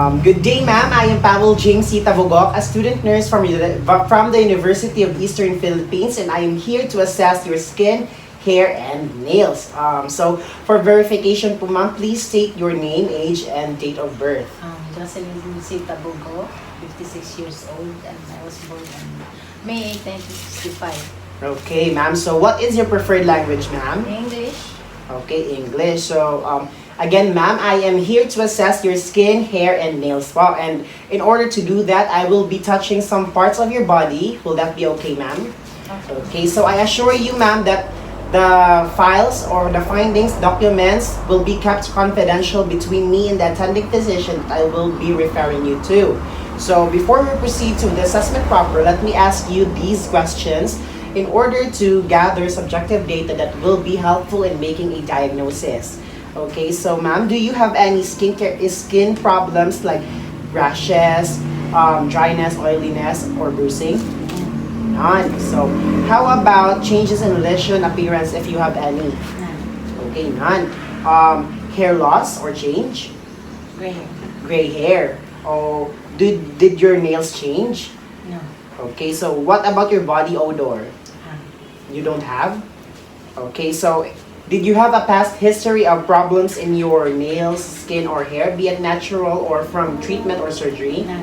Good day, ma'am. I am Powell Tabogoc, a student nurse from the University of Eastern Philippines, and I am here to assess your skin, hair, and nails. So, for verification po, ma'am, please state your name, age, and date of birth. Jocelyn Tabogoc, 56 years old, and I was born on May 8, 1965. Okay, ma'am. So, what is your preferred language, ma'am? English. Okay, English. So, again, ma'am, I am here to assess your skin, hair, and nails po. And in order to do that, I will be touching some parts of your body. Will that be okay, ma'am? Okay, so I assure you, ma'am, that the files or the findings, documents will be kept confidential between me and the attending physician that I will be referring you to. So before we proceed to the assessment proper, let me ask you these questions in order to gather subjective data that will be helpful in making a diagnosis. Okay, so ma'am, do you have any skin problems like rashes, dryness, oiliness, or bruising? None. So how about changes in lesion appearance if you have any? None. Okay, none. Hair loss or change? Gray hair. Gray hair. Oh, did your nails change? No. Okay, so what about your body odor? None. You don't have? Okay, so did you have a past history of problems in your nails, skin, or hair, be it natural or from treatment or surgery? None.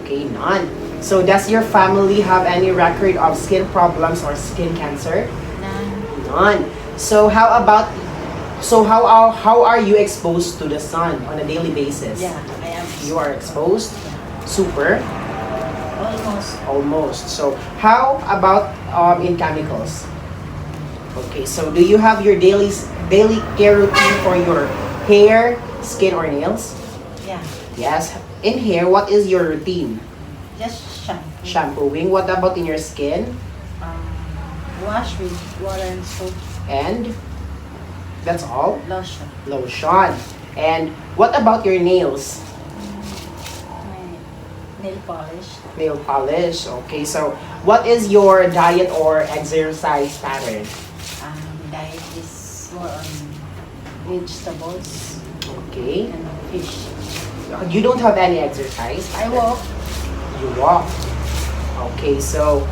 Okay, none. So does your family have any record of skin problems or skin cancer? None. None. So how are you exposed to the sun on a daily basis? Yeah, I am. You are exposed? Yeah. Super? Almost. Almost. So how about in chemicals? Okay, so do you have your daily care routine for your hair, skin, or nails? Yeah. Yes. In hair, what is your routine? Just shampoo. Shampooing. What about in your skin? Wash with water and soap. And that's all? Lotion. Lotion. And what about your nails? My nail polish. Nail polish. Okay, so what is your diet or exercise pattern? Diet is more on vegetables Okay. and fish. You don't have any exercise? I walk. You walk. Okay, so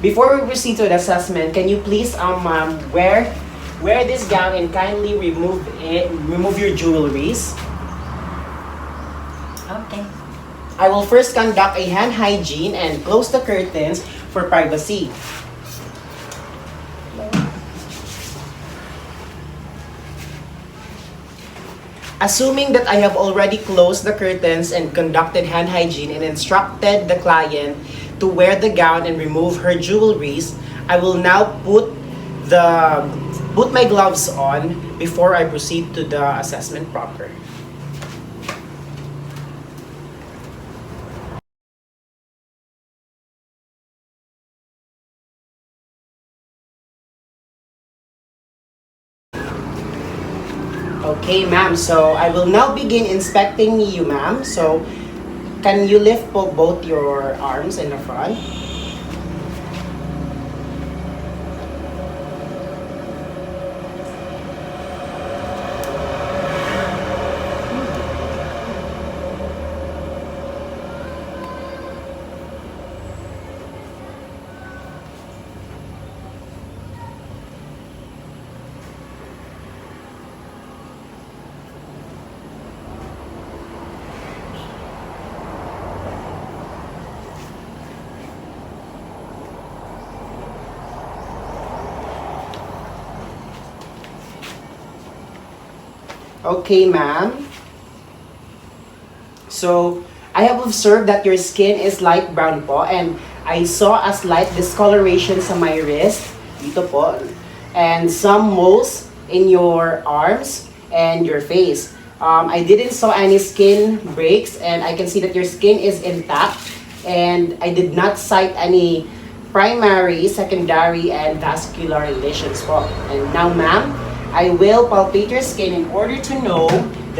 before we proceed to the assessment, can you please wear this gown and kindly remove your jewelries? Okay. I will first conduct a hand hygiene and close the curtains for privacy. Assuming that I have already closed the curtains and conducted hand hygiene and instructed the client to wear the gown and remove her jewelries, I will now put my gloves on before I proceed to the assessment proper. Okay, ma'am. So I will now begin inspecting you, ma'am. So can you lift both your arms in the front? Okay, ma'am. So, I have observed that your skin is light brown po, and I saw a slight discoloration sa my wrist, dito po, and some moles in your arms and your face. I didn't saw any skin breaks, and I can see that your skin is intact, and I did not cite any primary, secondary, and vascular lesions po. And now, ma'am, I will palpate your skin in order to know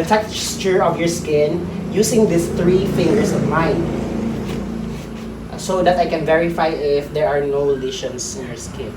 the texture of your skin using these 3 fingers of mine, so that I can verify if there are no lesions in your skin.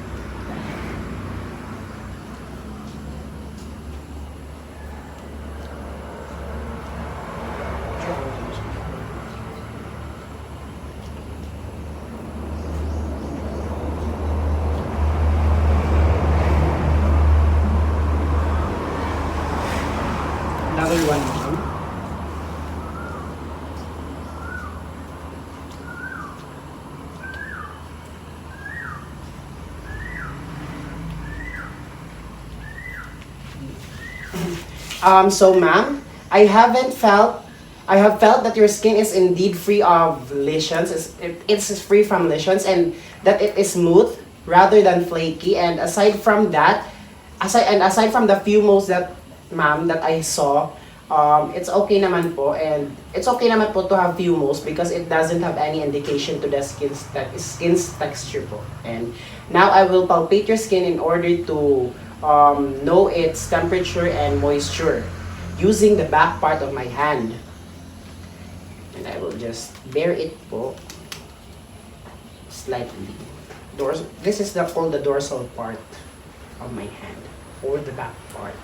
Another one, ma'am. So ma'am, I have felt that your skin is indeed free of lesions. It's free from lesions and that it is smooth rather than flaky. And aside from the few moles that ma'am that I saw, it's okay naman po, and it's okay naman po to have few moles because it doesn't have any indication to the skin's texture po. And now I will palpate your skin in order to know its temperature and moisture using the back part of my hand. And I will just bare it po slightly. This is called the dorsal part of my hand, or the back part.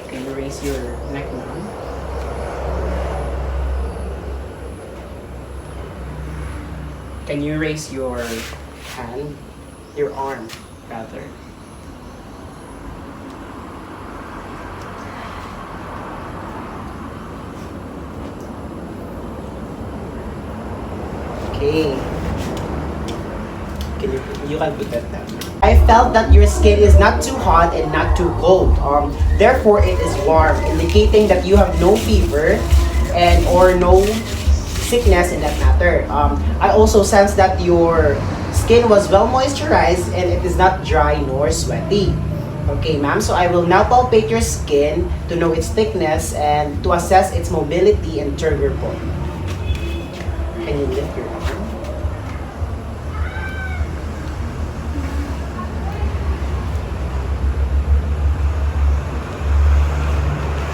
Can you raise your neck now? Can you raise your hand, your arm rather? Okay. You can put that down. I felt that your skin is not too hot and not too cold. Therefore, it is warm, indicating that you have no fever and or no sickness in that matter. I also sense that your skin was well moisturized and it is not dry nor sweaty. Okay, ma'am. So I will now palpate your skin to know its thickness and to assess its mobility and turgor point. Can you lift your arm?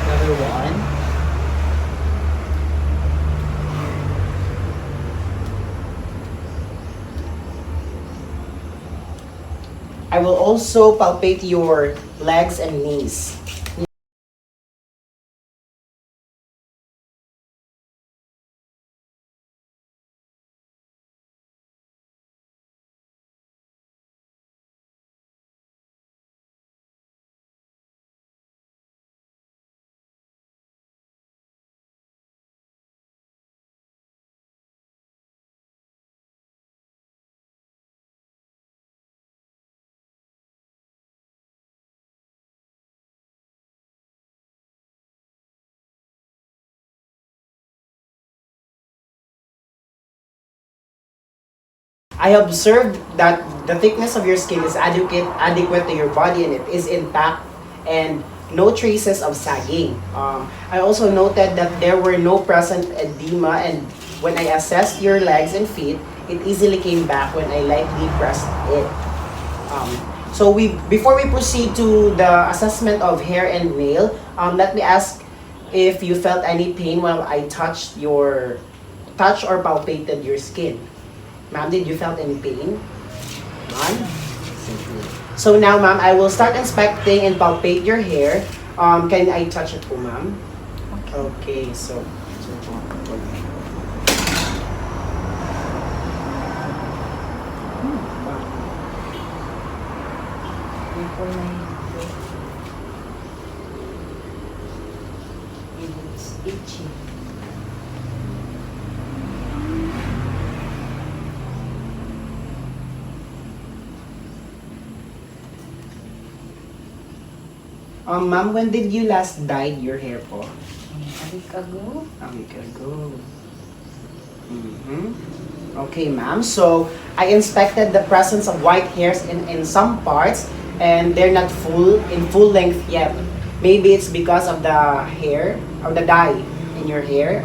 Another one. I will also palpate your legs and knees. I observed that the thickness of your skin is adequate to your body and it is intact and no traces of sagging. I also noted that there were no present edema, and when I assessed your legs and feet, it easily came back when I lightly pressed it. Before we proceed to the assessment of hair and nail, let me ask if you felt any pain while I touched or palpated your skin. Ma'am, did you felt any pain? None? So now, ma'am, I will start inspecting and palpate your hair. Can I touch it po, ma'am? Okay, so It's itchy. ma'am, when did you last dyed your hair po? A week ago. A week ago. Mm-hmm. Okay, ma'am. So, I inspected the presence of white hairs in some parts and they're not in full length yet. Maybe it's because of the hair or the dye in your hair.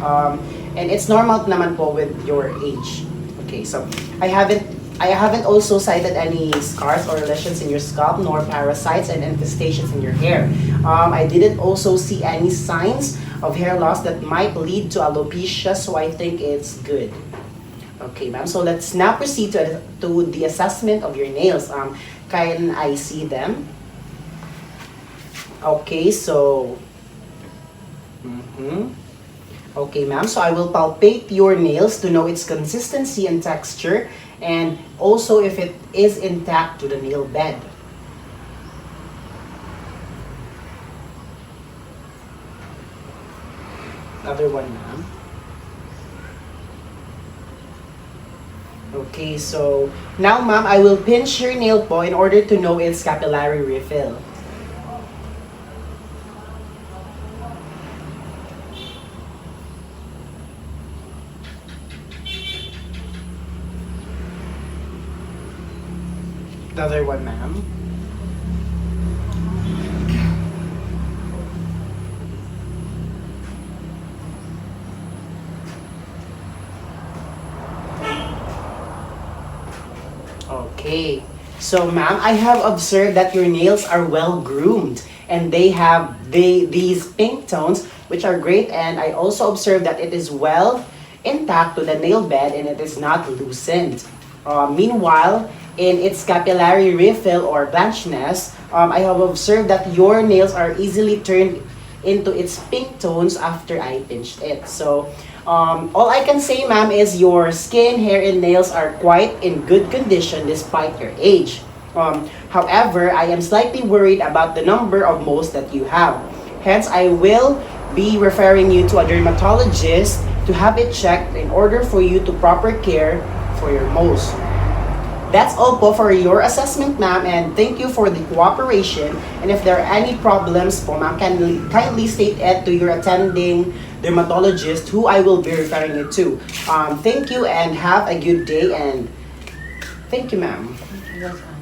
And it's normal naman po with your age. Okay, so I haven't also cited any scars or lesions in your scalp, nor parasites and infestations in your hair. I didn't also see any signs of hair loss that might lead to alopecia, so I think it's good. Okay, ma'am. So let's now proceed to the assessment of your nails. Can I see them? Okay, so... Okay, ma'am. So I will palpate your nails to know its consistency and texture, and also if it is intact to the nail bed. Other one, ma'am. Okay, so now, ma'am, I will pinch your nail po in order to know its capillary refill. The other one, ma'am. Okay. So, ma'am, I have observed that your nails are well groomed and they have these pink tones, which are great. And I also observed that it is well intact to the nail bed and it is not loosened. Meanwhile, in its capillary refill or blanchness, I have observed that your nails are easily turned into its pink tones after I pinched it. So, all I can say, ma'am, is your skin, hair, and nails are quite in good condition despite your age. However, I am slightly worried about the number of moles that you have. Hence, I will be referring you to a dermatologist to have it checked in order for you to proper care for your moles. That's all po for your assessment, ma'am, and thank you for the cooperation. And if there are any problems po, ma'am, kindly state it to your attending dermatologist who I will be referring you to. Thank you and have a good day, and thank you, ma'am. Welcome.